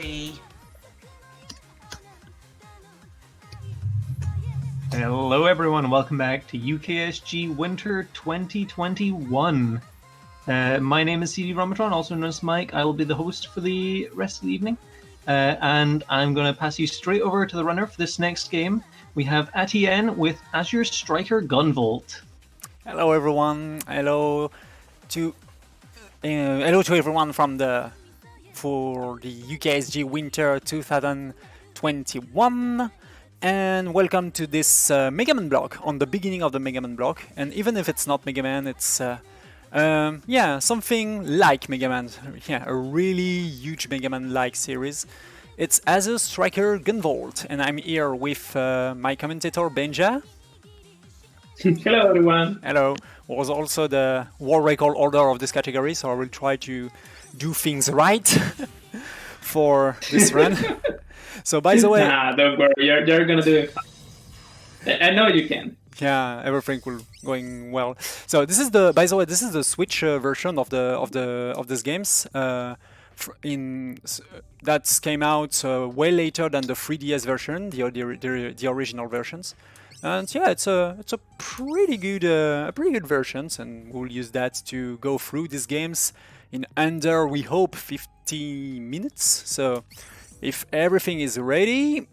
3. Hello everyone, welcome back to UKSG Winter 2021. My name is CD Romatron, also known as Mike. I will be the host for the rest of the evening. And I'm going to pass you straight over to the runner for this next game. We have Atienne with Azure Striker Gunvolt. Hello everyone. Hello to everyone for the UKSG Winter 2021, and welcome to this Mega Man block on the beginning of the Mega Man block. And even if it's not Mega Man, it's something like Mega Man. Yeah, a really huge Mega Man-like series. It's Azure Striker Gunvolt, and I'm here with my commentator Benja. Hello everyone. Hello. Was also the world record holder of this category, so I will try to do things right for this run. So by the way, don't worry, you're gonna do it. I know you can. Yeah, everything will going well. So this is the Switch version of this games. That came out way later than the 3DS version, the original versions. And yeah, it's a pretty good versions, and we'll use that to go through these games in under, we hope, 50 minutes. So if everything is ready,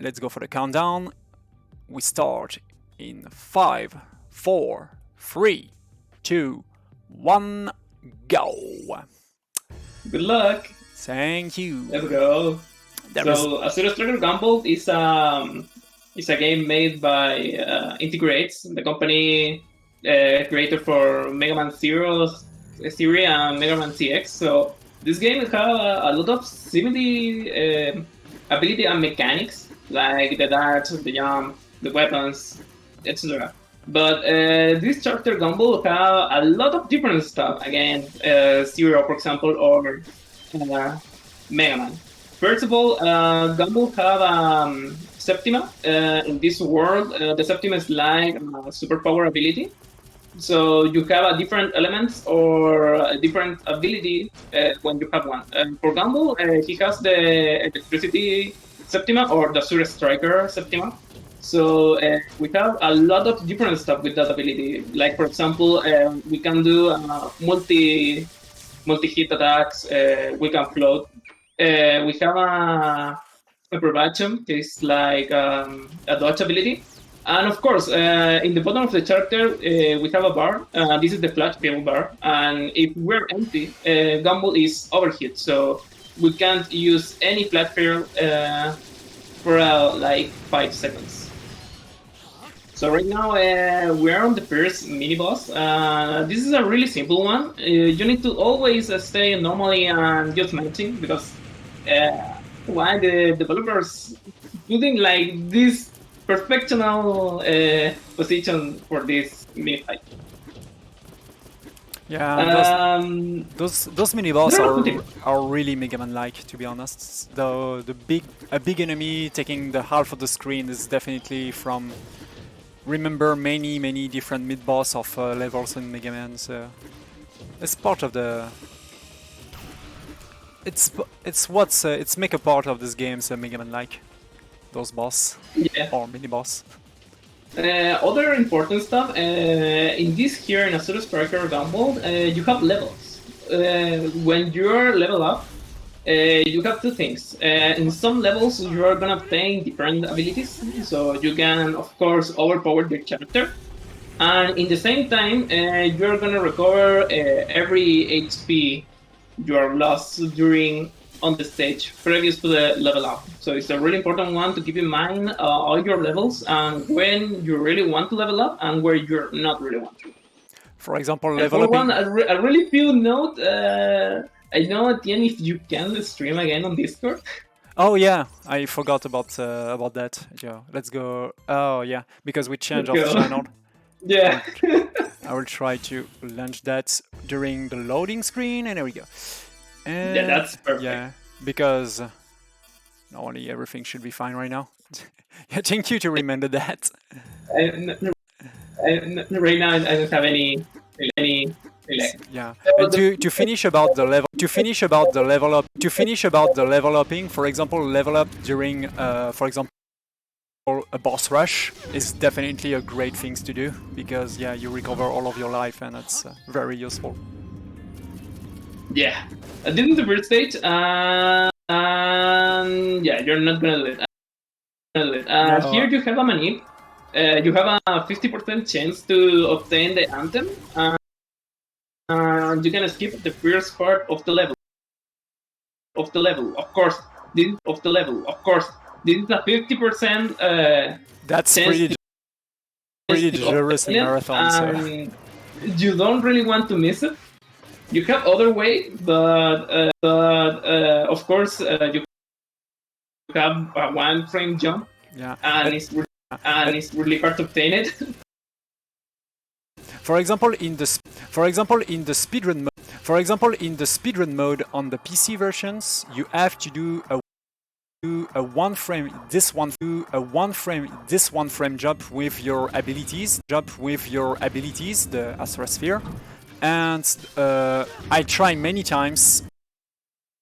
let's go for the countdown. We start in 5, 4, 3, 2, 1, go. Good luck. Thank you. Let's go. Azure Striker Gunvolt is a game made by Integrates, the company creator for Mega Man Zero series and Mega Man CX. So this game has a lot of similar ability and mechanics, like the dash, the jump, the weapons, etc. But this Striker Gunvolt have a lot of different stuff. Again, Zero, for example, or Mega Man. First of all, Gunvolt have Septima. In this world, the Septima is like a superpower ability. So you have different elements or a different ability when you have one. For Gunvolt, he has the Electricity Septima or the Azure Striker Septima. So we have a lot of different stuff with that ability. Like, for example, we can do multi-hit attacks. We can float. We have a Probation, is like a dodge ability. And of course, in the bottom of the character, we have a bar. This is the flash field bar. And if we're empty, Gunvolt is overheat. So we can't use any flash field for like 5 seconds. So right now, we're on the first mini-boss. This is a really simple one. You need to always stay normally and just matching, because why the developers putting like this perfectional position for this mini fight. Yeah, those mini boss are really Mega Man like, to be honest. A big enemy taking the half of the screen is definitely from many different mid boss of levels in Mega Man. So it's part of the. It's make a part of this game, so Mega Man like those boss, yeah, or mini boss. Other important stuff in this here in Azure Striker Gunvolt, you have levels. When you're level up, you have two things. In some levels, you are gonna obtain different abilities, so you can, of course, overpower your character. And in the same time, you're gonna recover every HP you are lost during on the stage previous to the level up. So it's a really important one to keep in mind all your levels and when you really want to level up and where you're not really want to. For example, level up. I really feel note. I know at the end if you can stream again on Discord. Oh yeah, I forgot about that. Yeah, let's go. Oh yeah, because we changed our channel. Yeah. I will try to launch that during the loading screen, and there we go. And yeah, that's perfect. Yeah, because normally everything should be fine right now. Yeah, thank you to remember that. Right now, I don't have any Yeah, and to finish about the level upping, for example, level up during for example a boss rush is definitely a great thing to do, because yeah, you recover all of your life and it's very useful. Yeah, this is the first stage, and yeah, you're not gonna do it. No. Here you have a manip. You have a 50% chance to obtain the anthem, and you can skip the first part of the level. Of course, this is This is a 50%. That's pretty generous in marathon. So. You don't really want to miss it. You have other way, but of course you have a 1 frame jump. Yeah, and it's really hard to obtain it. For example, in the speedrun mode on the PC versions, you have to do a one frame jump with your abilities, the Astra Sphere. And I try many times,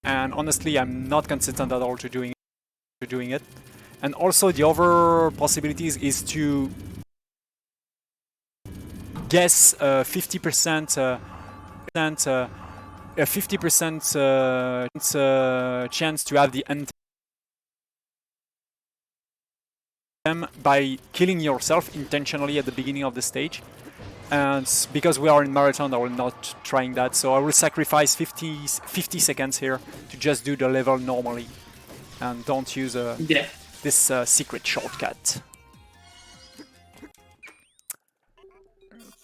and honestly, I'm not consistent at all to doing it. And also, the other possibilities is to guess 50% chance to have the anthem by killing yourself intentionally at the beginning of the stage. And because we are in marathon, I will not trying that, so I will sacrifice 50 seconds here to just do the level normally and don't use this secret shortcut.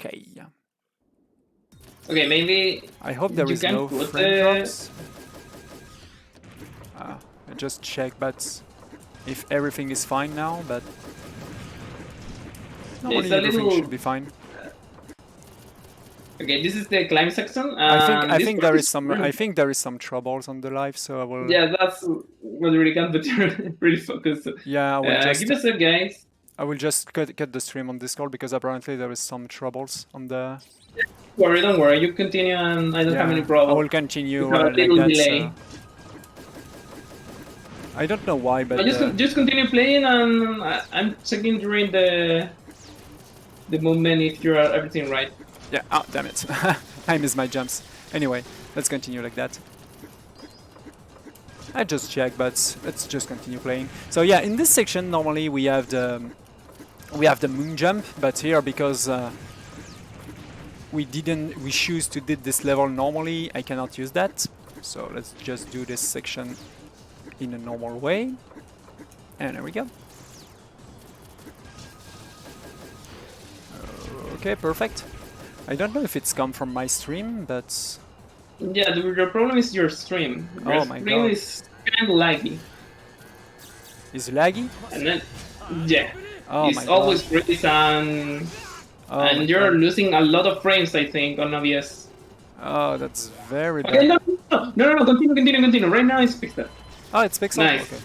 Okay. Okay, maybe. I hope there is no frame drops. I just check, but if everything is fine now, but normally everything should be fine. Okay, this is the climb section. I think there is some troubles on the live, so I will. Yeah, that's what really can, but you're really focused. Yeah, I will just give us a guys. I will just cut the stream on Discord because apparently there is some troubles on the. Don't worry. You continue, and I don't have any problem. I will continue like that. So. I don't know why, but just continue playing, and I'm checking during the movement if you are everything right. Yeah, oh, damn it. I missed my jumps. Anyway, let's continue like that. I just checked, but let's just continue playing. So yeah, in this section, normally we have the moon jump, but here, because we choose to do this level normally, I cannot use that. So let's just do this section in a normal way. And there we go. Okay, perfect. I don't know if it's come from my stream, but... Yeah, the problem is your stream. Your stream is kind of laggy. Is it laggy? And then, yeah. Oh it's always freeze, and you're losing a lot of frames, I think, on OBS. Oh, that's very bad. Okay, no, continue. Right now it's fixed. Oh, it's fixed? Nice. Okay.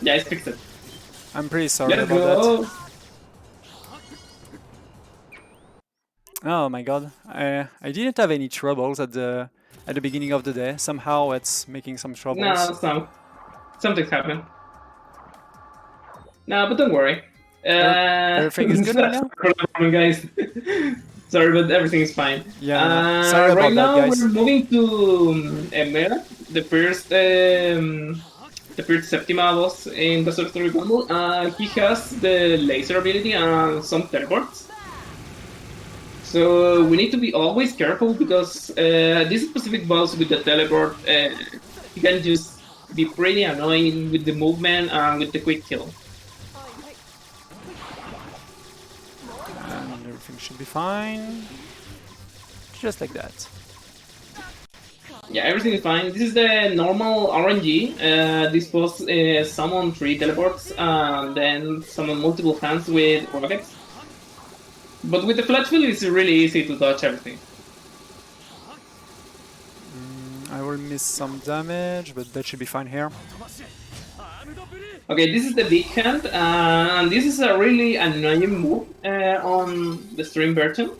Yeah, it's fixed. I'm pretty sorry about that. Oh my god, I didn't have any troubles at the beginning of the day. Somehow it's making some troubles. No, something happened. No, but don't worry. Everything is good right now? Guys. Sorry, but everything is fine. Yeah, sorry about right now that, guys. We're moving to Emera, the first Septima boss in Berserk Story Bundle. He has the laser ability and some teleports. So we need to be always careful, because this specific boss with the teleport, he can just be pretty annoying with the movement and with the quick kill. And everything should be fine. Just like that. Yeah, everything is fine. This is the normal RNG. This boss summon 3 teleports and then summon multiple hands with rockets. But with the flat field, it's really easy to dodge everything. I will miss some damage, but that should be fine here. Okay, this is the big hand, and this is a really annoying move on the stream version.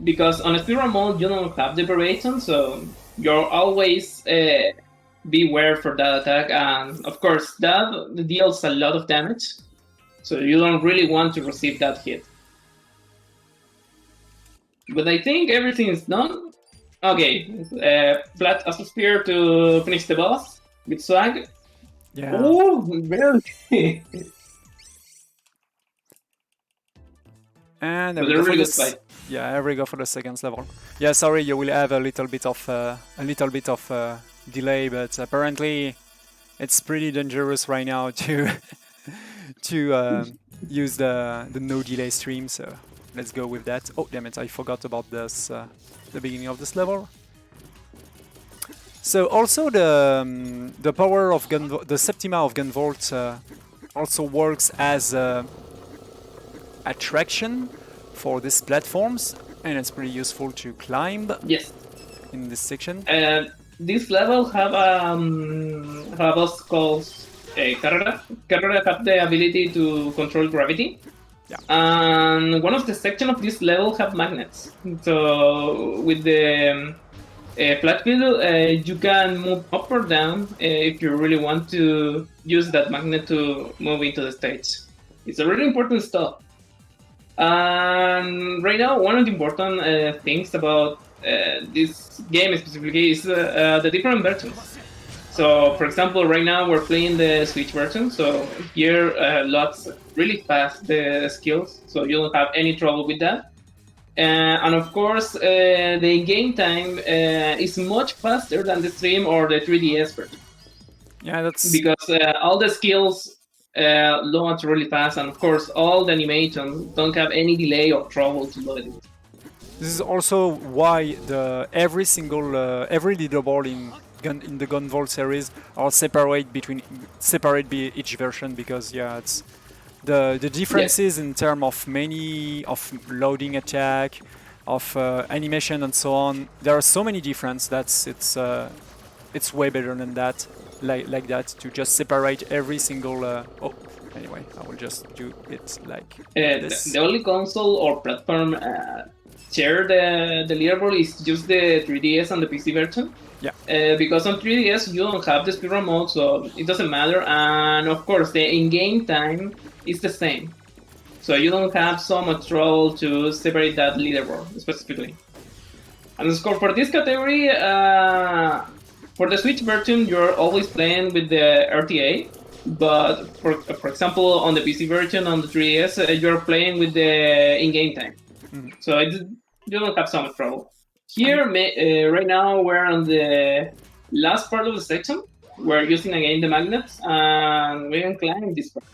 because on a speedrun mode you don't have the variation, so you're always beware for that attack, and of course that deals a lot of damage, so you don't really want to receive that hit. But I think everything is done. Okay, flat as a spear to finish the boss with swag. Yeah. Oh, really? And there But we they're go for really good this. fight. Yeah, here we go for the second level. Yeah, sorry, you will have a little bit of delay, but apparently it's pretty dangerous right now to to use the no delay stream. So let's go with that. Oh damn it! I forgot about this the beginning of this level. So also the power of the Septima of Gunvolt also works as attraction for these platforms, and it's pretty useful to climb. Yes. In this section. This level have what's called Carrera. Carrera have the ability to control gravity. Yeah. And one of the sections of this level have magnets. So with the flat wheel, you can move up or down if you really want to use that magnet to move into the stage. It's a really important stuff. And right now, one of the important things about this game specifically is the different versions. So, for example, right now we're playing the Switch version, so here loads really fast the skills, so you don't have any trouble with that. And of course, the game time is much faster than the stream or the 3DS version. Yeah, that's because all the skills launch really fast, and of course, all the animations don't have any delay or trouble to load it. This is also why every leaderboard in the Gunvolt series are separate by each version, because yeah, it's the differences in terms of loading attack, of animation and so on. There are so many differences that it's way better than that, like that, to just separate every single. Anyway, I will just do it like this. The only console or platform share the leaderboard is just the 3DS and the PC version. Yeah. Because on 3DS you don't have the speedrun mode, so it doesn't matter. And of course, the in-game time is the same, so you don't have so much trouble to separate that leaderboard specifically. And the score for this category, for the Switch version, you're always playing with the RTA. But for example, on the PC version, on the 3DS, you're playing with the in-game time. Mm-hmm. So you don't have so much trouble. Here, right now, we're on the last part of the section. We're using again the magnets, and we can climb this part.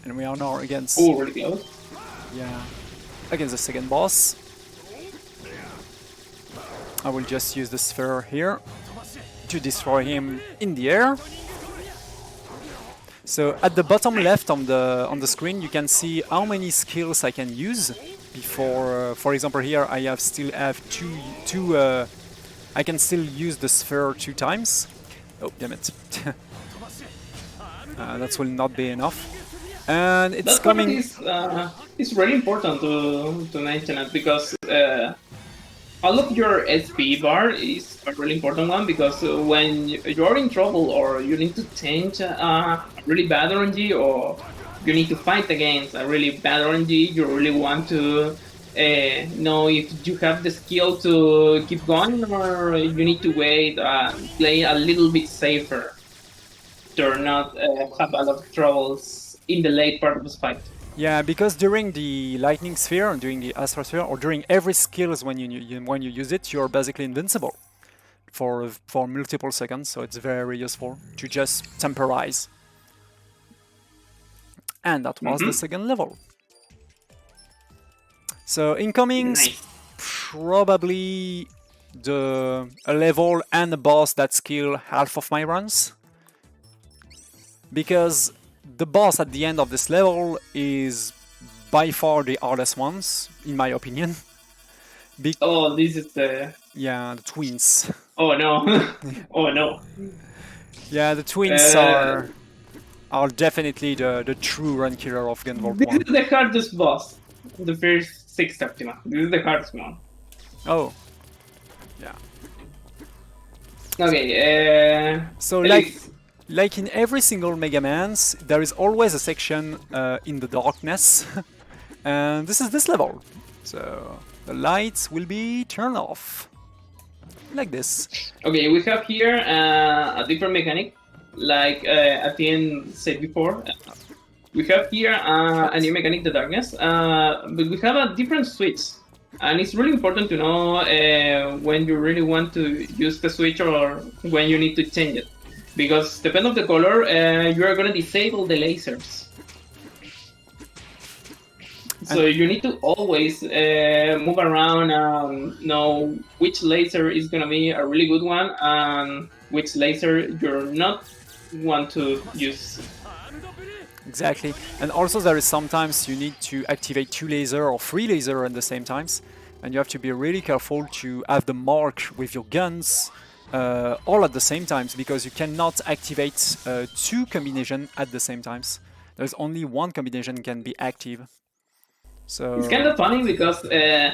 And we are now against... Oh, really close. Yeah, against the second boss. I will just use the sphere here to destroy him in the air. So at the bottom left on the screen, you can see how many skills I can use before. For example, here I still have two. I can still use the sphere 2 times. Oh damn it! That will not be enough. And it's that coming. It's really important to mention it, because all of your SP bar is a really important one, because when you're in trouble or you need to change a really bad RNG, or you need to fight against a really bad RNG, you really want to know if you have the skill to keep going, or you need to wait and play a little bit safer to not have a lot of troubles in the late part of the fight. Yeah, because during the lightning sphere, during the astral sphere, or during every skills when you use it, you're basically invincible for multiple seconds. So it's very useful to just temporize. And that was the second level. So incomings, probably a level and a boss that skill half of my runs, because the boss at the end of this level is by far the hardest ones, in my opinion. Oh, this is the... Yeah, the twins. Oh no. Oh no. Yeah, the twins are definitely the true run killer of Gunvolt 1. This is the hardest boss. The first 6 Septima. This is the hardest one. Oh. Yeah. Okay, So Elise. like in every single Mega Man's, there is always a section in the darkness, and this is this level. So the lights will be turned off, like this. Okay, we have here a different mechanic, like at the end said before. We have here a new mechanic, the darkness, but we have a different switch. And it's really important to know when you really want to use the switch or when you need to change it. Because depending on the color, you are going to disable the lasers. So you need to always move around and know which laser is going to be a really good one and which laser you're not want to use. Exactly, and also there is sometimes you need to activate 2 laser or 3 laser at the same times, and you have to be really careful to have the mark with your guns all at the same times, because you cannot activate 2 combination at the same times. There's only 1 combination can be active. So it's kind of funny because the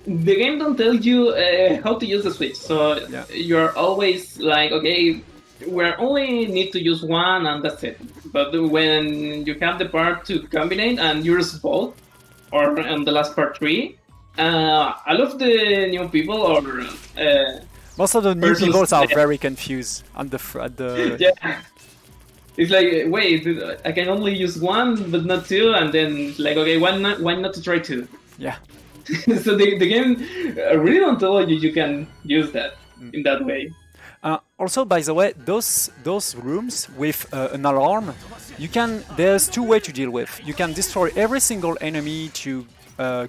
game don't tell you how to use the switch, so yeah. You're always like, okay, we only need to use one and that's it. But when you have the part to combine and use both, or on the last part 3, a lot of the new people or most of the new persons- people are yeah. very confused at the Yeah. It's like, wait, I can only use one but not 2, and then like, okay, why not to try 2? yeah. So the game really don't tell you can use that in that way. Also, by the way, those rooms with an alarm, there's 2 ways to deal with. You can destroy every single enemy to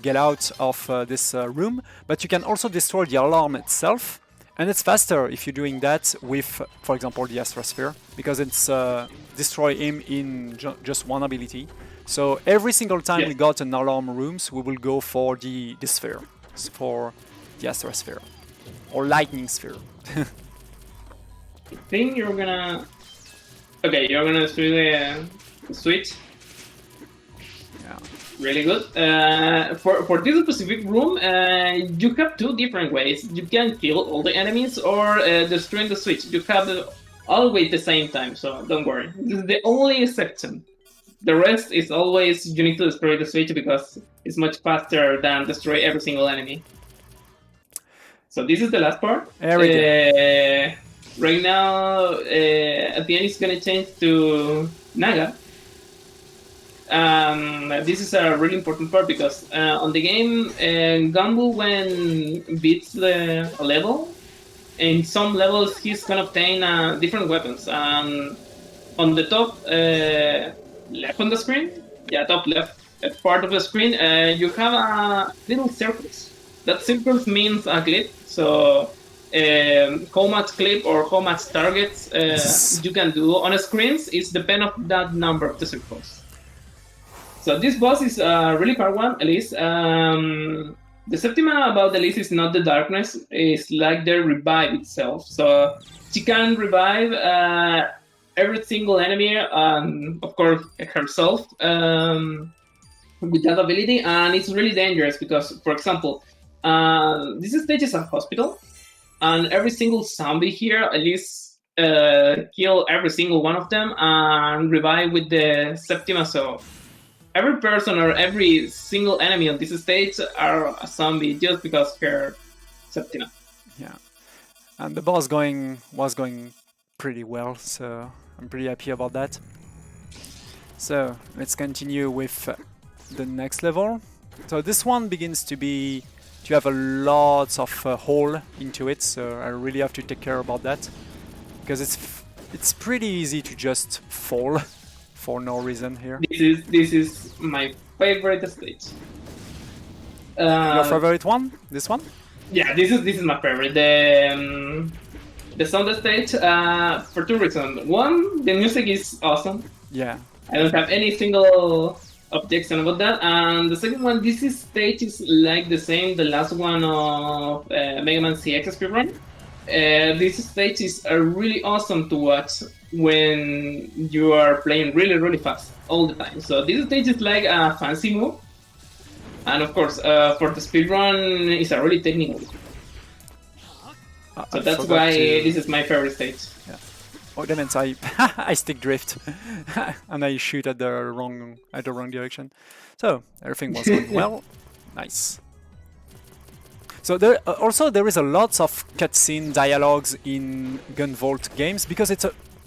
get out of this room, but you can also destroy the alarm itself, and it's faster if you're doing that with, for example, the Astrosphere, because it's destroy him in just one ability. So every single time we got an alarm rooms, we will go for the sphere, for the Astrosphere, or Lightning Sphere. I think you're gonna... Okay, you're gonna do the switch. Yeah. Really good. For this specific room, you have 2 different ways. You can kill all the enemies or destroy the switch. You have always the same time, so don't worry. This is the only exception. The rest is always you need to destroy the switch because it's much faster than destroy every single enemy. So this is the last part. There we go. Right now, at the end, it's gonna change to Naga. This is a really important part because on the game, Gumball, when beats the level, in some levels he's gonna obtain different weapons. On the top left on the screen, top left part of the screen, you have little circles. That circles means a clip. So how much clip or how much targets you can do on a screens is depend of that number of the circles. So this boss is a really hard one, Elise. The Septima about Elise is not the darkness, it's like the revive itself. So she can revive every single enemy, of course herself, with that ability, and it's really dangerous because, for example, this stage is a hospital, and every single zombie here at least kill every single one of them and revive with the Septima. So every person or every single enemy on this stage are a zombie just because her Septima. Yeah, and the boss was going pretty well, so I'm pretty happy about that. So let's continue with the next level. So this one begins to have a lot of hole into it, so I really have to take care about that, because it's pretty easy to just fall for no reason here. This is my favorite stage. Your favorite one? This one? Yeah, this is my favorite. The sound stage for 2 reasons. One, the music is awesome. Yeah. I don't have any single objection about that. And the second one, this stage is like the same, the last one of Mega Man CX speedrun. This stage is really awesome to watch when you are playing really, really fast all the time. So this stage is like a fancy move. And of course, for the speedrun, it's a really technical. So that's why this is my favorite stage. Yeah. Oh, that means I I stick drift and I shoot at the wrong direction. So everything was going well. Nice. So there is a lot of cutscene dialogues in Gunvolt games because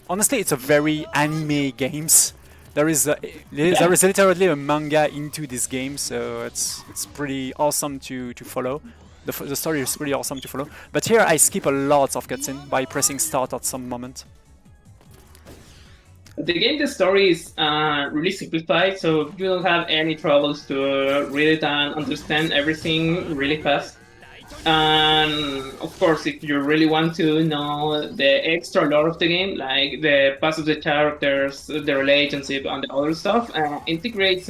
honestly it's a very anime games. There is literally a manga into this game, so it's pretty awesome to follow. The story is pretty awesome to follow. But here I skip a lot of cutscene by pressing start at some moment. The story is really simplified, so you don't have any troubles to read it and understand everything really fast. And of course, if you really want to know the extra lore of the game, like the past of the characters, the relationship, and the other stuff, Integrates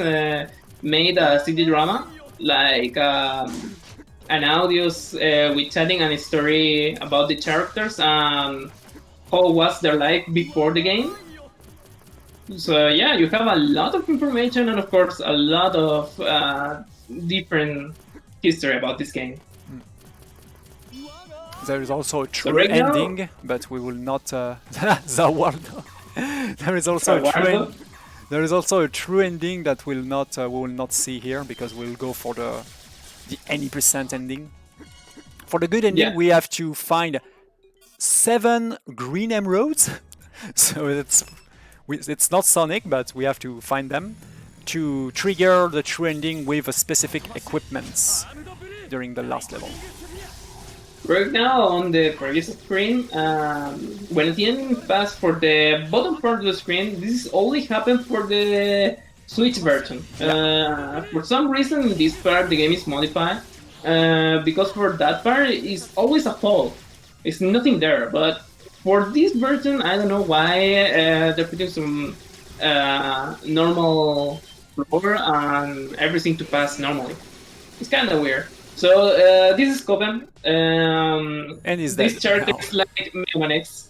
made a CD drama, like an audios with chatting and a story about the characters and how was their life before the game. So yeah, you have a lot of information and of course a lot of different history about this game. There is also a true ending, but we will not. Zawardo. There is also a true ending that we will not see here because we'll go for the any % ending. For the good ending, we have to find 7 green emeralds. So it's not Sonic, but we have to find them to trigger the true ending with a specific equipments during the last level. Right now on the previous screen, when the ending passed for the bottom part of the screen, this only happened for the Switch version. For some reason, in this part the game is modified, because for that part it's always a fall. It's nothing there, but for this version, I don't know why they're putting some normal floor and everything to pass normally. It's kind of weird. So this is Copen. And is this character is like Mega Man X.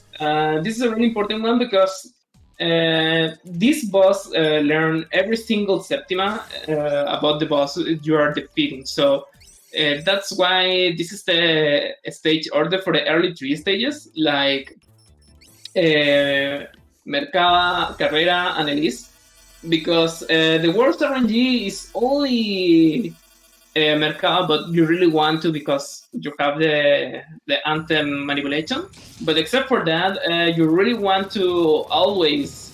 This is a really important one because this boss learn every single Septima about the boss you are defeating. So that's why this is the stage order for the early 3 stages, like Merkaba, Carrera, and Elise. Because the worst RNG is only Merkaba, but you really want to because you have the anthem manipulation. But except for that, you really want to always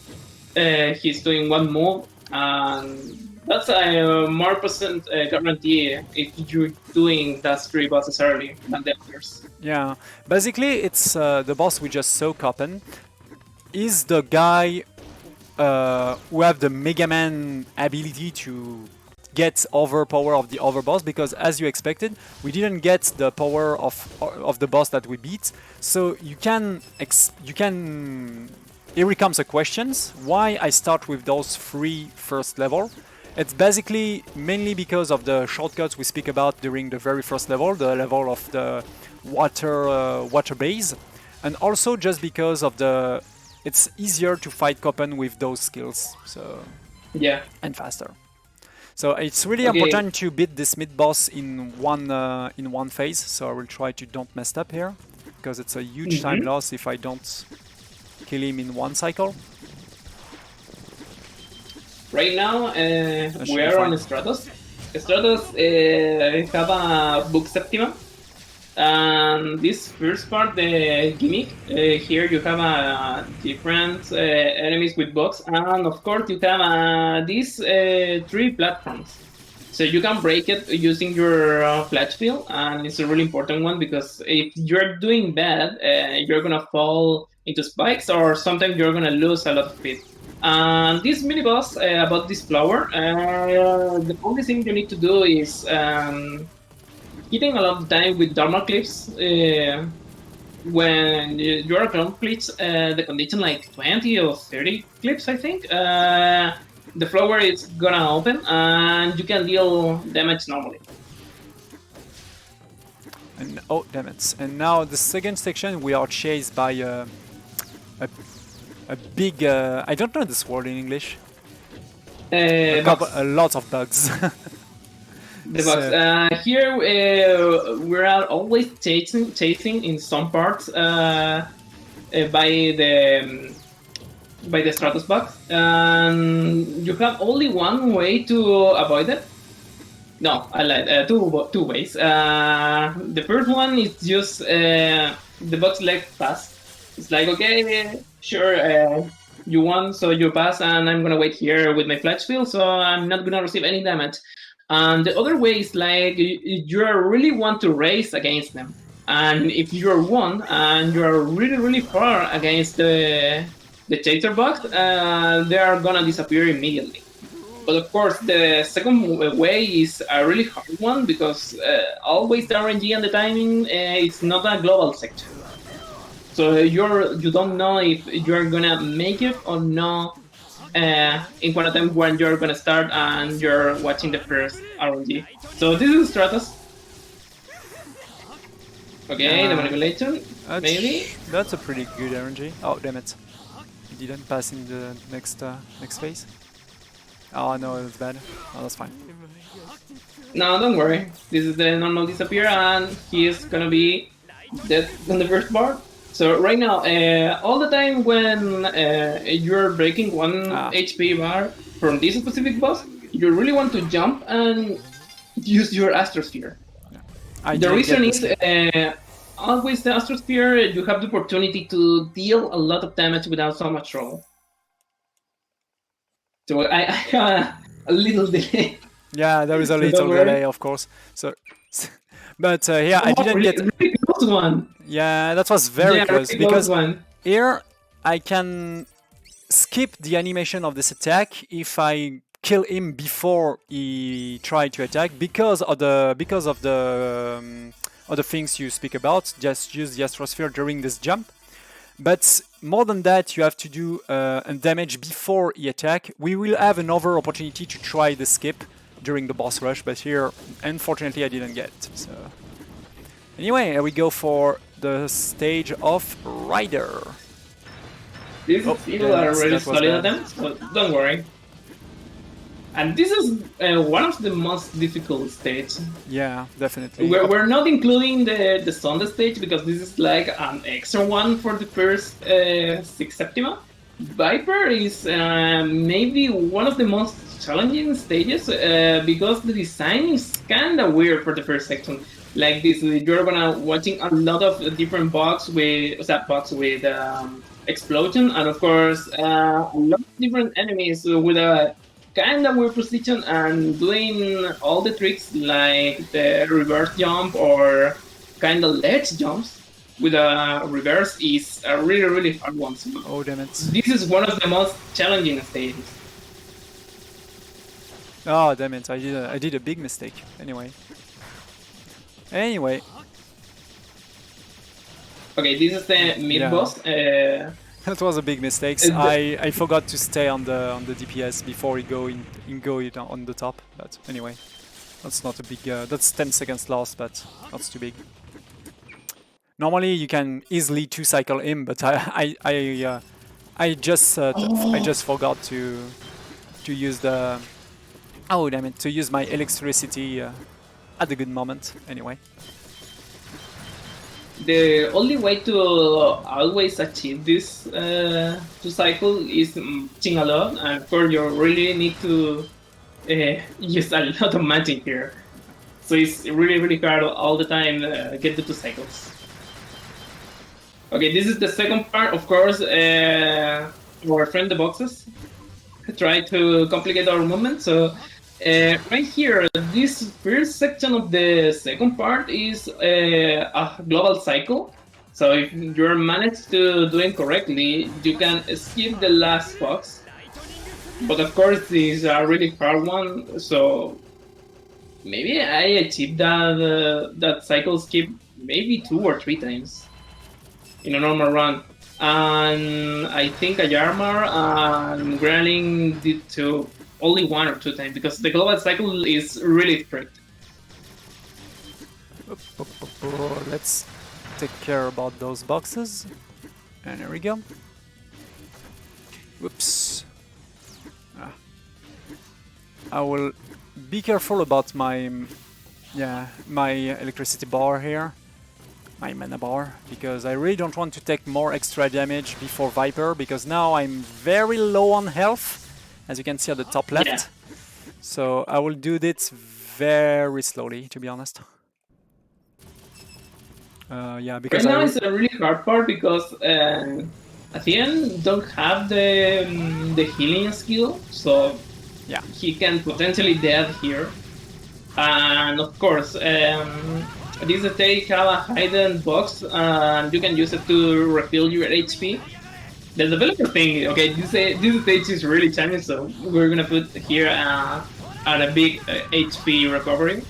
he's doing one move, and that's a more % guarantee if you're doing that 3 bosses early than the others. Yeah, basically it's the boss we just saw, Copen, is the guy who have the Mega Man ability to get over power of the other boss, because as you expected, we didn't get the power of the boss that we beat. So you can here comes a questions why I start with those 3 first level. It's basically mainly because of the shortcuts we speak about during the very first level, the level of the water base, and also just because of it's easier to fight Copen with those skills. So yeah, and faster. So it's really important to beat this mid boss in one phase. So I will try to don't mess up here, because it's a huge time loss if I don't kill him in one cycle. Right now we are on Stratos. Stratos have a book Septima. And this first part, the gimmick, here you have different enemies with bugs, and of course you have these 3 platforms. So you can break it using your flash field, and it's a really important one because if you're doing bad, you're gonna fall into spikes, or sometimes you're gonna lose a lot of speed. And this mini boss about this flower, the only thing you need to do is hitting a lot of time with Dharma clips. When you are on clips, the condition like 20 or 30 clips, I think, the flower is gonna open and you can deal damage normally. And oh, damn it. And now the second section, we are chased by a big, I don't know this word in English. A lot of bugs. The box. Here we're always chasing in some parts by the Stratos box, and you have only one way to avoid it. No, I lied. Two ways. The first one is just the box leg pass. It's like, okay, sure, you won, so you pass, and I'm gonna wait here with my flash field, so I'm not gonna receive any damage. And the other way is like you really want to race against them, and if you're one and you're really far against the chaser box, they are gonna disappear immediately. But of course, the second way is a really hard one because always the RNG and the timing is not a global sector. So you don't know if you're gonna make it or not in one attempt when you're gonna start and you're watching the first RNG. So this is Stratos. Okay, the manipulation, maybe. That's a pretty good RNG. Oh damn it! He didn't pass in the next phase. Oh no, it was bad. Oh, that's fine. No, don't worry. This is the normal disappear, and he is gonna be dead on the first bar. So right now, all the time when you're breaking one HP bar from this specific boss, you really want to jump and use your Astrosphere. Yeah. The reason is always the Astrosphere, you have the opportunity to deal a lot of damage without so much trouble. So I have a little delay. Yeah, there is a little delay, of course. So, but yeah, I didn't get really close one. Yeah, that was very close really because one. Here I can skip the animation of this attack if I kill him before he tried to attack because of the other things you speak about. Just use the Astrosphere during this jump. But more than that, you have to do damage before he attack. We will have another opportunity to try the skip during the boss rush, but here, unfortunately, I didn't get. So anyway, here we go for the stage of Rider. These people are really solid at them, so don't worry. And this is one of the most difficult stages. Yeah, definitely. We're not including the Sonda stage because this is like an extra one for the first 6 Septima. Viper is maybe one of the most challenging stages because the design is kind of weird for the first section. Like this, you're gonna watching a lot of different box with explosion, and of course a lot of different enemies with a kind of weird position and doing all the tricks like the reverse jump or kind of ledge jumps with a reverse is a really hard one. So oh damn it! This is one of the most challenging stages. Oh damn it! I did a big mistake. Anyway. Okay, this is the mid boss. That was a big mistake. I forgot to stay on the DPS before he go on the top. But anyway, that's not a big. That's 10 seconds lost, but that's too big. Normally you can easily 2-cycle him, but I just forgot to use the. Oh damn it! To use my electricity at a good moment. Anyway. The only way to always achieve this 2-cycle is ching a lot, and of course you really need to use a lot of magic here. So it's really hard all the time get the 2 cycles. Okay, this is the second part. Of course, our friend the boxes try to complicate our movement. So right here, this first section of the second part is a global cycle. So if you're managed to do it correctly, you can skip the last box. But of course, this is a really hard one. So maybe I achieved that cycle skip maybe 2 or 3 times in a normal run. And I think a Yarmar and Grayling did too. Only 1 or 2 times because the global cycle is really strict. Let's take care about those boxes. And there we go. Whoops. I will be careful about my yeah, my electricity bar here, my mana bar, because I really don't want to take more extra damage before Viper, because now I'm very low on health, as you can see at the top left. Yeah. So I will do this very slowly, to be honest. Yeah, because right now it's a really hard part because Athenian don't have the healing skill, so yeah, he can potentially dead here. And of course, this stage have a hidden box, and you can use it to refill your HP. The developer thing, okay, this stage is really challenging, so we're gonna put here a big HP recovery.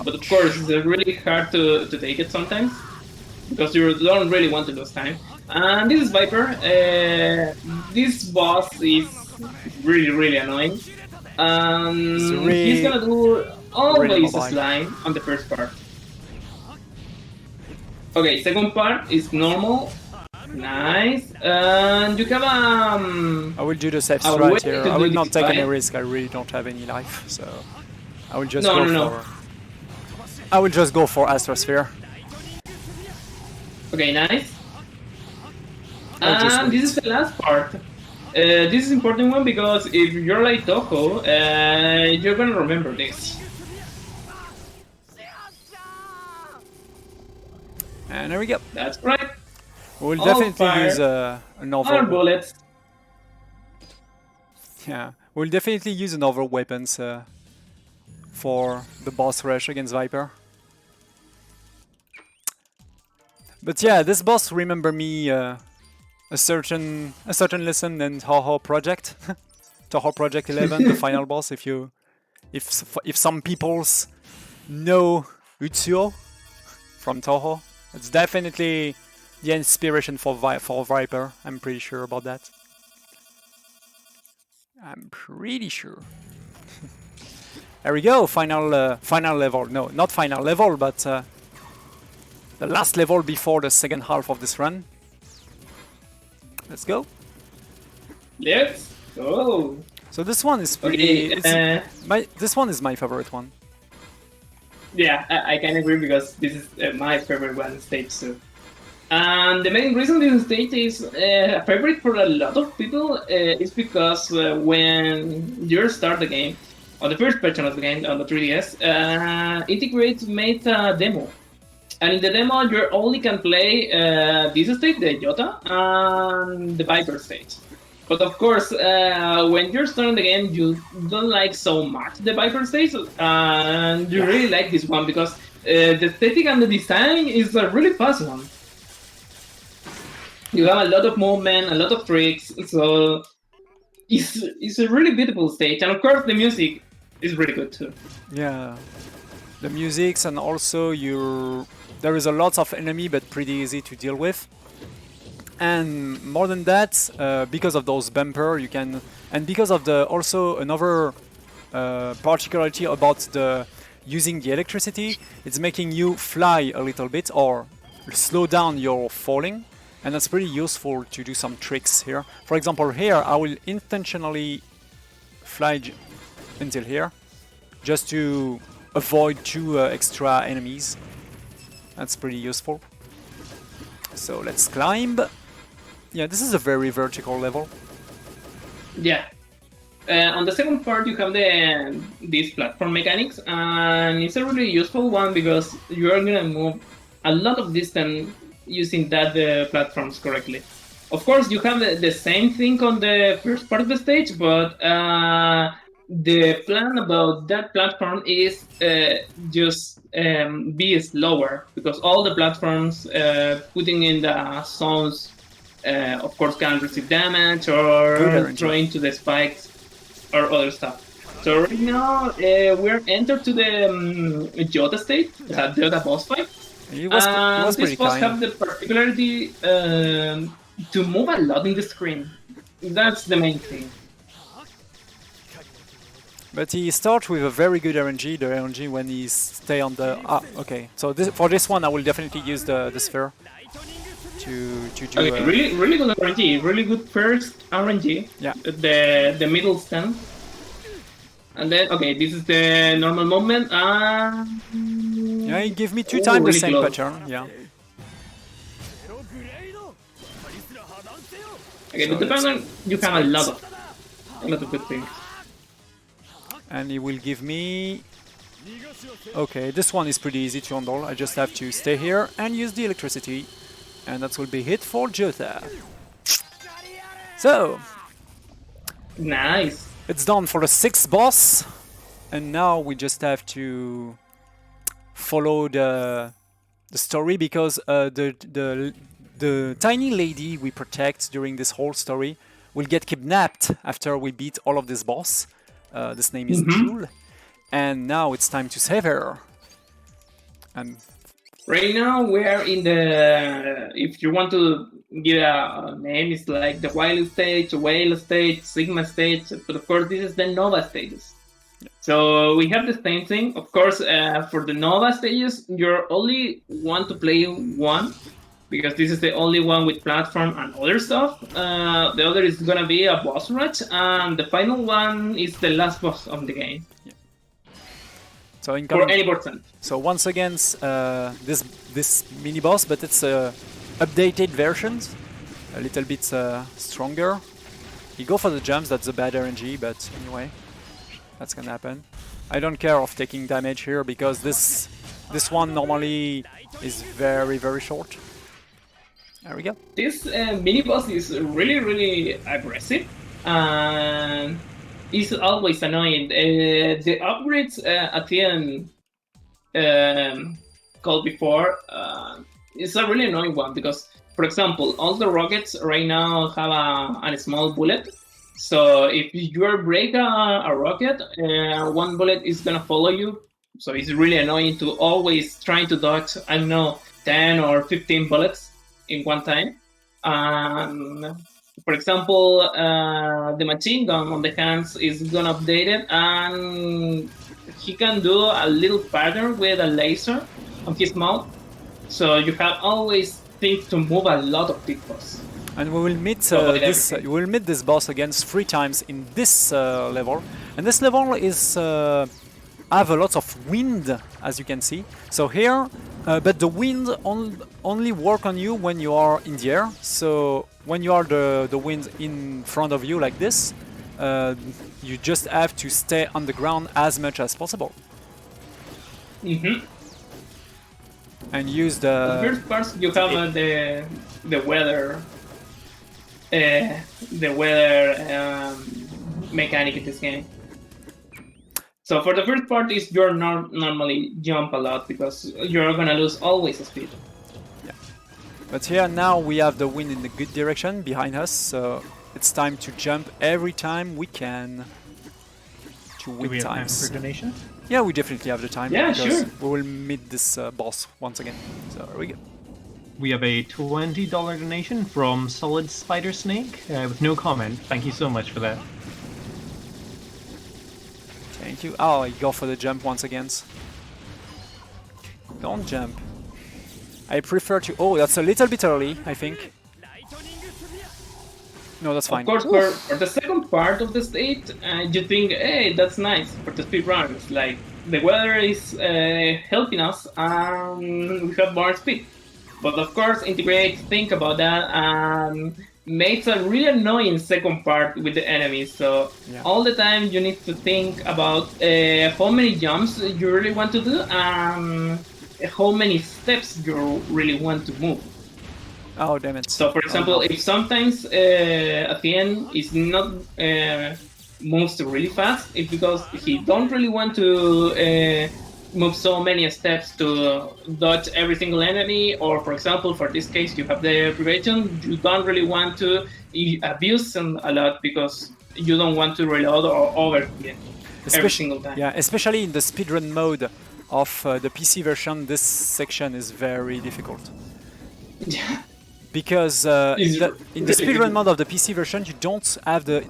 But of course, it's really hard to take it sometimes, because you don't really want to lose time. And this is Viper. This boss is really annoying. He's gonna do always a slime on the first part. Okay, second part is normal. Nice. And you have I will do the safe strat here. I will not take any risk. I really don't have any life, so I will just I will just go for Astrosphere. Okay, nice. And this is the last part. This is an important one because if you're like Toho, you're gonna remember this. And there we go. That's right. We'll definitely use another bullets. Yeah, we'll definitely use another weapons for the boss rush against Viper. But yeah, this boss remember me a certain lesson in Touhou Project, Touhou Project 11, the final boss. If some peoples know Utsuo from Touhou, it's definitely the inspiration for Viper. I'm pretty sure about that. I'm pretty sure. There we go. Final level. No, not final level, but the last level before the second half of this run. Let's go. Let's go. So this one is pretty. Okay, this one is my favorite one. Yeah, I can agree because this is my favorite one stage too. And the main reason this stage is a favorite for a lot of people is because when you start the game, on the first version of the game on the 3DS, Integrate made a demo. And in the demo, you only can play this stage, the Jota, and the Viper stage. But of course, when you're starting the game, you don't like so much the Viper stage, and you really like this one because the aesthetic and the design is a really fast one. You have a lot of movement, a lot of tricks, so it's a really beautiful stage. And of course, the music is really good too. Yeah, the music, and also there is a lot of enemy, but pretty easy to deal with. And more than that, because of those bumper, you can, and because of the also another particularity about using the electricity, it's making you fly a little bit or slow down your falling. And that's pretty useful to do some tricks here. For example, here I will intentionally fly until here, just to avoid 2 extra enemies. That's pretty useful. So let's climb. Yeah, this is a very vertical level. Yeah. On the second part, you have these platform mechanics, and it's a really useful one because you are gonna move a lot of distance using that platforms correctly. Of course, you have the same thing on the first part of the stage, but the plan about that platform is just be slower, because all the platforms putting in the zones, of course, can receive damage or throw into the spikes or other stuff. So right now we're entered to the Jota stage, the Jota boss fight. He was pretty this boss kind. have the particularity to move a lot in the screen. That's the main thing. But he starts with a very good RNG, the RNG when he stay on the... okay. So for this one I will definitely use the sphere to do... Okay, really good RNG, really good first RNG. Yeah. The middle stand. And then, okay, this is the normal movement. Yeah, he gave me 2 times the really same close. pattern. Yeah. Okay, So with the pattern, you have a great. lot of good things. And he will give me... Okay, this one is pretty easy to handle. I just have to stay here and use the electricity. And that will be hit for Jota. So, Nice. it's done for the 6th boss. And now we just have to follow the story, because the tiny lady we protect during this whole story will get kidnapped after we beat all of this boss. This name is Jewel. And now it's time to save her. And Right now we are in the, if you want to give a name, it's like the Wild stage, Whale stage, Sigma stage, but of course this is the Nova stages. So we have the same thing. Of course, for the Nova stages, you only want to play one, because this is the only one with platform and other stuff. The other is gonna be a boss rush, and the final one is the last boss of the game. so For incoming. any percent. So once again, this mini boss, but it's updated versions, a little bit stronger. You go for the jumps, that's a bad RNG, but anyway, that's gonna happen. I don't care of taking damage here, because this one normally is very short. There we go. This mini boss is really aggressive, and it's always annoying. The upgrades at the end, called before, it's a really annoying one, because, for example, all the rockets right now have a small bullet. So if you break a rocket, one bullet is gonna follow you. So it's really annoying to always trying to dodge, I don't know, 10 or 15 bullets in one time. For example, the machine gun on the hands is gonna update it, and he can do a little pattern with a laser on his mouth. So you have always think to move a lot of people. And we will meet this boss again 3 times in this level, and this level is have a lot of wind, as you can see. So here, but the wind only work on you when you are in the air. So when you are the wind in front of you like this, you just have to stay on the ground as much as possible. And use the first part you have the weather mechanic in this game. So for the first part is you're normally jump a lot, because you're gonna lose always speed. Yeah. But here now we have the wind in the good direction behind us, so it's time to jump every time we can to win Do we have time times. for donation? Yeah, we definitely have the time, Yeah, because sure. we will meet this boss once again. So here we go. We have a $20 donation from Solid Spider Snake with no comment. Thank you so much for that. Thank you. Oh, I go for the jump once again. Don't jump. I prefer to... Oh, that's a little bit early, I think. No, that's fine. Of course, for the second part of the state, you think, hey, that's nice for the speedrunners. Like, the weather is helping us, and we have more speed. But of course, Integrate think about that and makes a really annoying second part with the enemies. So Yeah. all the time you need to think about how many jumps you really want to do and how many steps you really want to move. Oh, damn it. So, for example, Oh, no. if sometimes at the end is not moves really fast, it's because he don't really want to move so many steps to dodge every single enemy, or for example, for this case, you have the prevention, you don't really want to abuse them a lot because you don't want to reload or overheat every single time. Yeah, especially in the speedrun mode of the PC version, this section is very difficult. Yeah. Because in the speedrun mode of the PC version, you don't have the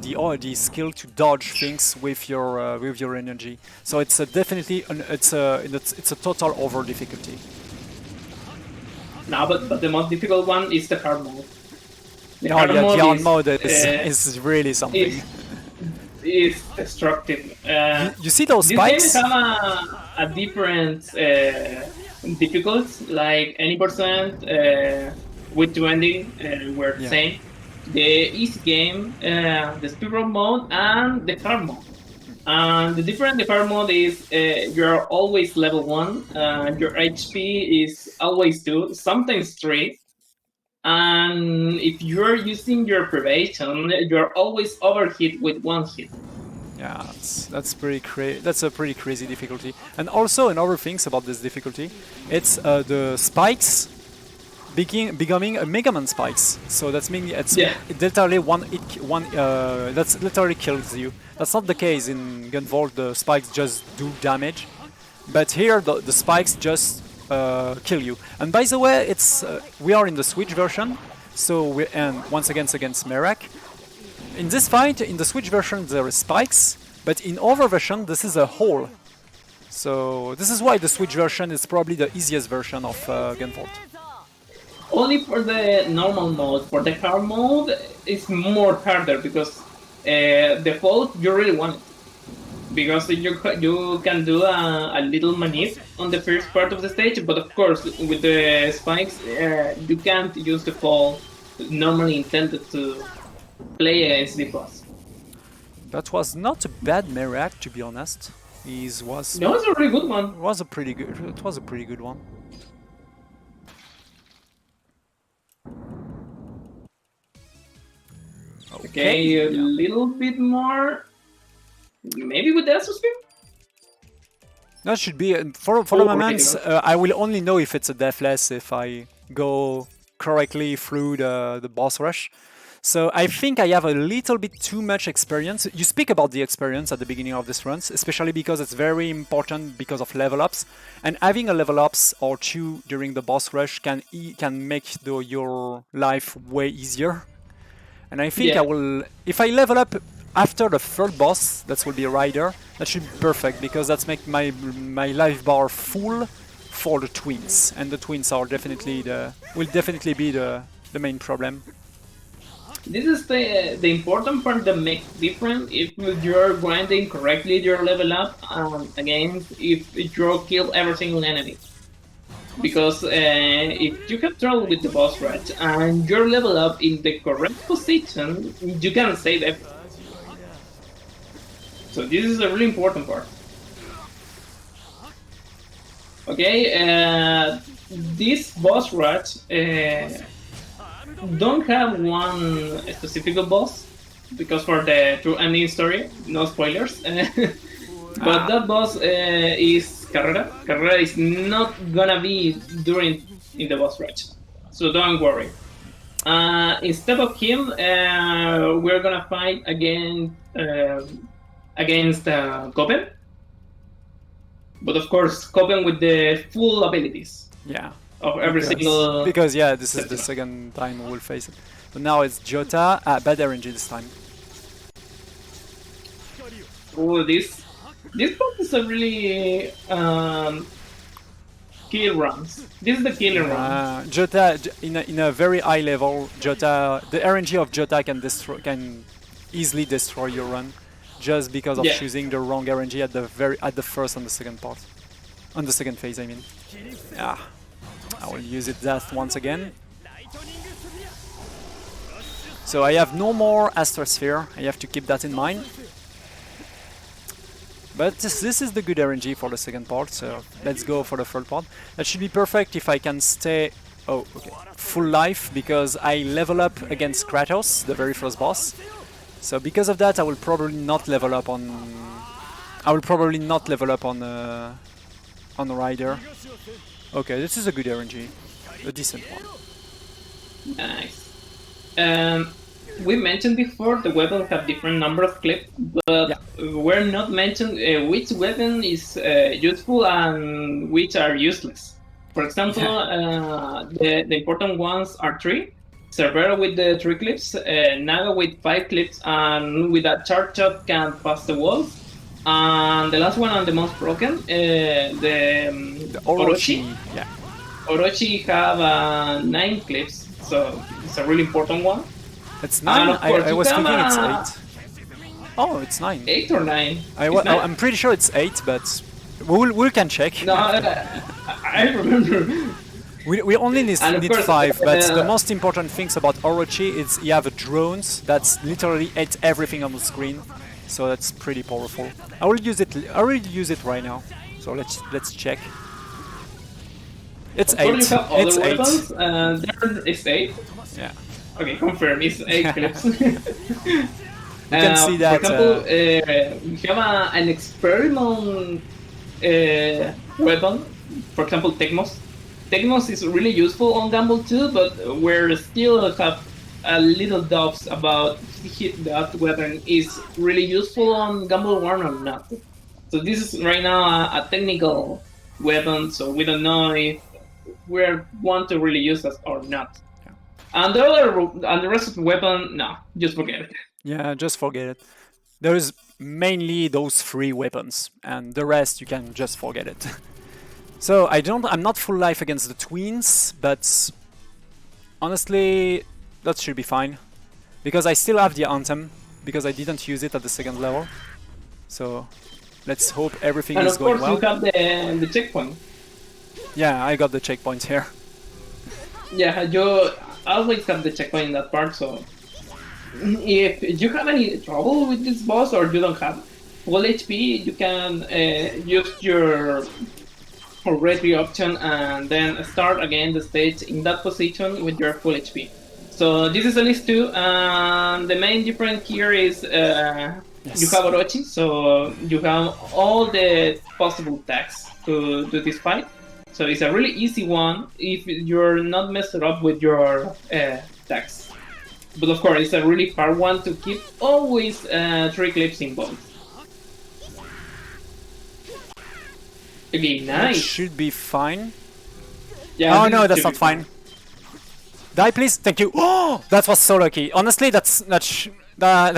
skill to dodge things with your energy. So it's definitely it's a total over difficulty. No, but the most difficult one is the hard mode. The hard mode is really something. is destructive. You see those These spikes? games have a different difficulties, like any percent with 20 were the same. The easy game, the speedrun mode, and the hard mode. And the difference in the hard mode is you're always level 1, your HP is always 2, sometimes 3. And if you're using your privation, you're always overhit with 1 hit. Yeah, that's that's a pretty crazy difficulty. And also another things about this difficulty, it's the spikes becoming a Mega Man spikes. So that's mean it's literally that's literally kills you. That's not the case in Gunvolt. The spikes just do damage, but here the spikes just kill you. And by the way, it's we are in the Switch version, so we and once against Merak. In this fight, in the Switch version, there is spikes, but in other version, this is a hole. So this is why the Switch version is probably the easiest version of Gunvolt. Only for the normal mode. For the hard mode, it's more harder because default you really want it. Because you can do a little manip on the first part of the stage, but of course with the spikes you can't use the fall normally intended to play against the boss. That was not a bad Merak, to be honest. No, it's a really good one. It was a pretty good one. Okay, a little bit more. Maybe with the Astrosphere? That should be for the moment. I will only know if it's a Deathless if I go correctly through the boss rush. So I think I have a little bit too much experience. You speak about the experience at the beginning of this runs, especially because it's very important because of level ups. And having a level ups or two during the boss rush can make your life way easier. And I think I will, if I level up after the third boss, that will be Rider, that should be perfect because that's make my life bar full for the twins, and the twins are definitely will definitely be the main problem. This is the important part that makes different if you're grinding correctly your level up again if you kill every single enemy. Because if you have trouble with the boss rush and you're level up in the correct position, you can save everything. So this is a really important part. Okay, this boss rush don't have one specific boss because for the true ending story, no spoilers. But that boss is Carrera. Carrera is not gonna be in the boss rush, so don't worry. Instead of him, we're gonna fight against Copen. But of course, Copen with the full abilities. Yeah. Of every single. Because this is the second time we will face it. But now it's Jota. Bad RNG this time. Oh, this boss is a really kill runs. This is the killer run. Jota in a very high level. Jota, the RNG of Jota can easily destroy your run, just because of choosing the wrong RNG at the first and the second part, on the second phase. I mean, yeah. I will use it that once again. So I have no more Astrosphere. I have to keep that in mind. But this is the good RNG for the second part, so let's go for the third part. That should be perfect if I can stay full life, because I level up against Kratos, the very first boss. So because of that, I will probably not level up on the Rider. Okay, this is a good RNG, a decent one. Nice. We mentioned before the weapons have different number of clips, but we're not mentioned which weapon is useful and which are useless. For example, the important ones are 3. Cervera with the 3 clips, Naga with 5 clips, and with a charge shot can pass the walls. And the last one and the most broken, the Orochi. Yeah. Orochi have 9 clips, so it's a really important one. It's 9? I was thinking it's 8. Oh, it's 9. 8 or 9? I'm pretty sure it's 8, but we can check. No, I remember. We only need course, 5, but the most important things about Orochi is you have drones that's literally ate everything on the screen, so that's pretty powerful. I will use it right now. So let's check. It's 8. You have other it's weapons, 8. There is 8. Yeah. Okay, confirm. It's 8 clips. You can see that. For example, we have an experiment weapon. For example, Tecmos. Tecmos is really useful on Gumball 2, but we still have a little doubts about if that weapon is really useful on Gumball 1 or not. So this is right now a technical weapon, so we don't know if we want to really use it or not. Yeah. And the rest of the weapon, no, just forget it. Yeah, just forget it. There is mainly those 3 weapons, and the rest you can just forget it. So I'm not full life against the twins, but honestly, that should be fine. Because I still have the Anthem, because I didn't use it at the 2nd level. So let's hope everything is going well. And of course you have the checkpoint. Yeah, I got the checkpoint here. Yeah, you always have the checkpoint in that part, so if you have any trouble with this boss or you don't have full HP, you can use your retry option and then start again the stage in that position with your full HP. So this is a list 2, and the main difference here is you have Orochi, so you have all the possible tags to do this fight. So it's a really easy one if you're not messed up with your tags. But of course, it's a really hard one to keep always 3 clips in both. Okay, nice. That should be fine. Yeah, oh no, that's not fine. Die, please. Thank you. Oh, that was so lucky. Honestly, that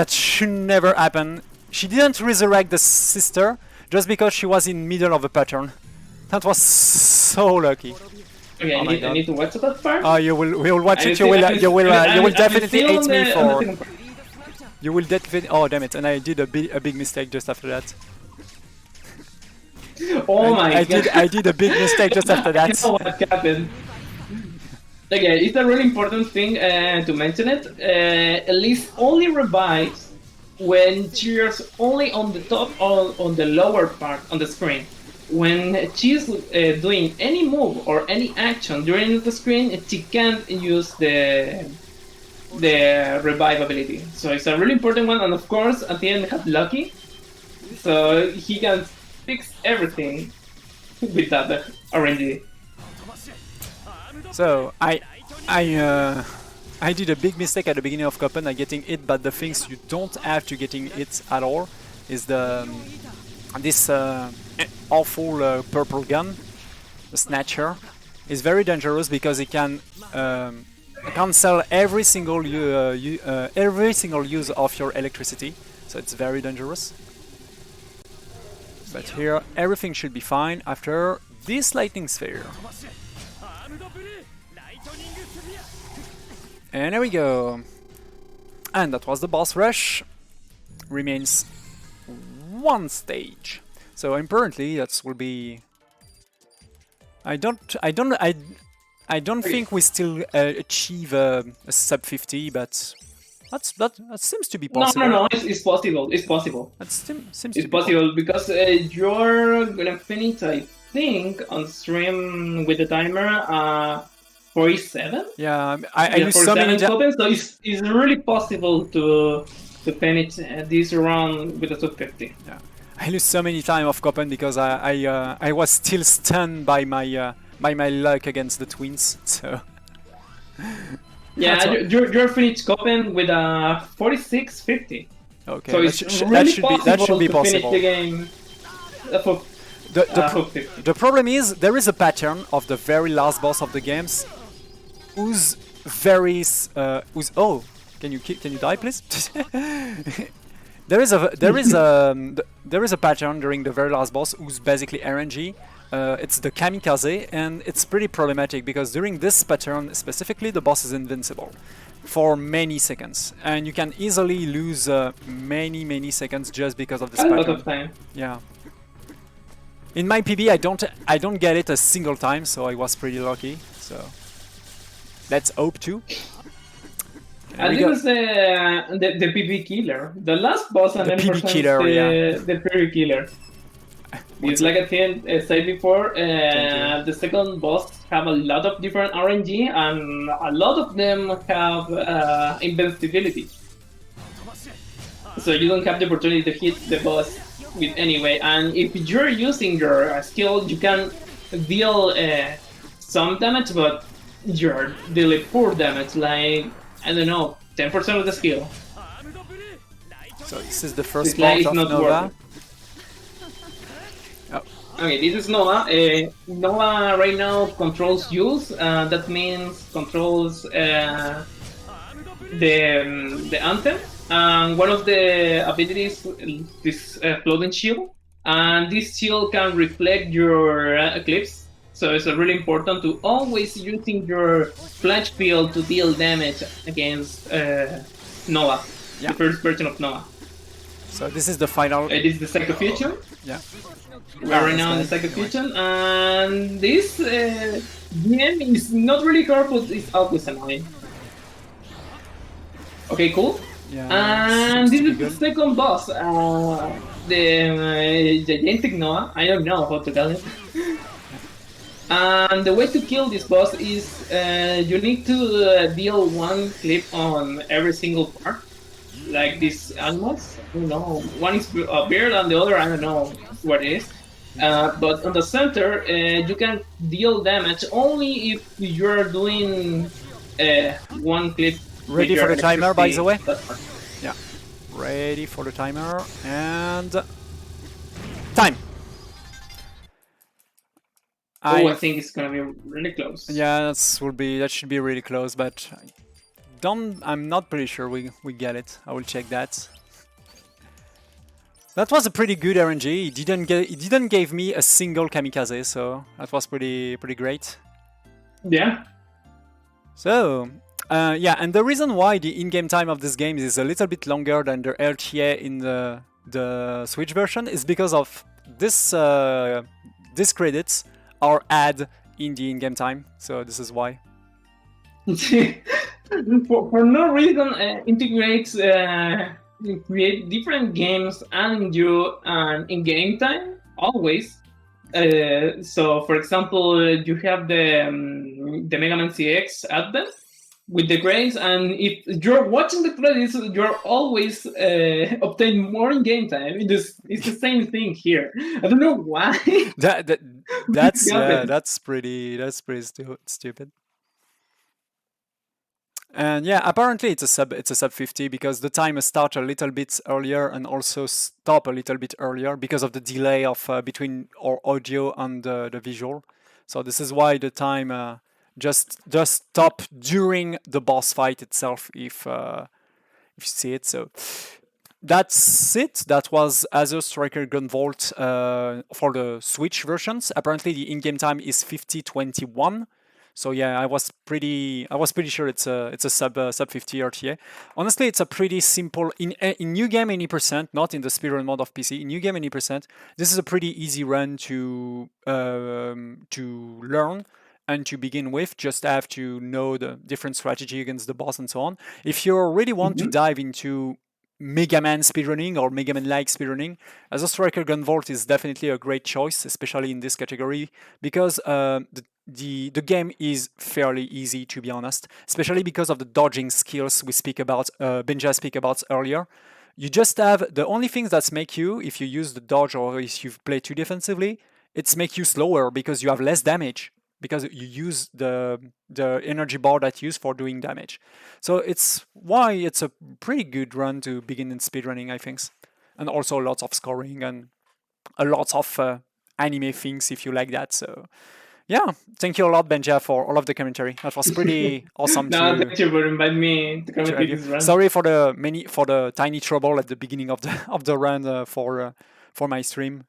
should never happen. She didn't resurrect the sister just because she was in middle of a pattern. That was so lucky. Okay, I need to watch that part. Oh, you will watch it. You will definitely hate me for. You will definitely. Oh damn it! And I did a big mistake just after that. Oh my god! I did a big mistake just after that. I know what happened. Okay, it's a really important thing to mention it. Elise only revives when she's only on the top or on the lower part on the screen. When she's doing any move or any action during the screen, she can't use the revive ability. So it's a really important one, and of course at the end have Lucky, so he can fix everything with that RNG. So I did a big mistake at the beginning of Copen, getting hit, but the things you don't have to getting hit at all is this awful purple gun, the Snatcher. Is very dangerous because it can cancel every single use of your electricity, so it's very dangerous. But here everything should be fine after this lightning sphere. And there we go. And that was the boss rush. Remains 1 stage. So apparently that will be. I don't think we still achieve a sub 50, but that seems to be possible. No, it's possible. It's possible. That seems it's possible because you're gonna finish, I think, on stream with the timer 47. Yeah, I use so many. So it's really possible to finish this run with a sub 50. Yeah. I lose so many time off Copen because I was still stunned by my luck against the twins. So yeah, you're finished Copen with a 46-50. Okay, so that should be possible. Finish the game. The problem is there is a pattern of the very last boss of the games, who's oh, can you die please? There is a pattern during the very last boss who's basically RNG, It's the Kamikaze, and it's pretty problematic because during this pattern specifically, the boss is invincible for many seconds, and you can easily lose many seconds just because of this pattern. A lot of time. Yeah. In my PB, I don't get it a single time, so I was pretty lucky. So let's hope to. And this is the PB killer. The last boss and the PB killer, the PB killer. It's like I said before, the second boss have a lot of different RNG, and a lot of them have invincibility. So you don't have the opportunity to hit the boss with any way. And if you're using your skill, you can deal some damage, but you're dealing poor damage, like, I don't know, 10% of the skill. So this is the first part of Nova. Okay, this is Nova. Nova right now controls use. That means controls the anthem. And one of the abilities is this floating shield. And this shield can reflect your eclipse. So it's really important to always using your flash field to deal damage against Nova, the first version of Nova. So this is the final. This is the Psycho Fusion. Yeah. We're right now in the Psycho Fusion, and this game is not really hard, but it's always annoying. Okay, cool. Yeah, and this is the second boss, the Gigantic Nova. I don't know how to call it. And the way to kill this boss is you need to deal one clip on every single part, like these animals. I don't know. One is a beard and the other I don't know what it is. But on the center, you can deal damage only if you're doing one clip. Ready for the timer, by the way? Yeah. Ready for the timer and time. I think it's gonna be really close. Yeah, that should be really close, but I'm not pretty sure we get it. I will check that. That was a pretty good RNG. It didn't give me a single kamikaze, so that was pretty great. Yeah. So yeah, and the reason why the in-game time of this game is a little bit longer than the LTA in the Switch version is because of this these credits are add in the in-game time. So this is why. for no reason, integrates create different games and you in game time always. So for example, you have the Mega Man CX Advent with the grades, and if you're watching the credits, you're always obtain more in game time. It's the same thing here. I don't know why. That's pretty stupid. And yeah, apparently it's a sub 50 because the timer starts a little bit earlier and also stop a little bit earlier because of the delay of between our audio and the visual. So this is why the time just stop during the boss fight itself if you see it. So that's it. That was Azure Striker Gunvolt for the Switch versions. Apparently the in-game time is 50:21. So yeah, I was pretty sure it's a sub 50 RTA. Honestly, it's a pretty simple in New Game 80%, not in the speedrun mode of PC. In New Game 80%, this is a pretty easy run to learn and to begin with. Just have to know the different strategy against the boss and so on. If you really want to dive into Mega Man speedrunning or Mega Man-like speedrunning, Azure Striker Gunvolt is definitely a great choice, especially in this category, because the game is fairly easy, to be honest, especially because of the dodging skills we speak about, Benja speak about earlier. You just have the only things that make you, if you use the dodge or if you play too defensively, it's make you slower because you have less damage, because you use the energy bar that you use for doing damage. So it's why it's a pretty good run to begin in speedrunning, I think. And also lots of scoring and a lot of anime things if you like that. So yeah, thank you a lot, Benja, for all of the commentary. That was pretty awesome. Thank you for inviting me to comment this run. Sorry for the tiny trouble at the beginning of the run for my stream.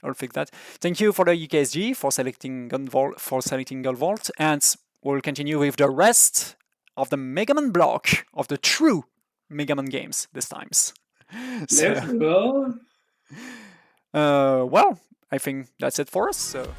I'll fix that. Thank you for the UKSG for selecting Gunvolt, and we'll continue with the rest of the Mega Man block of the true Mega Man games this times. Let's go. Well, I think that's it for us. So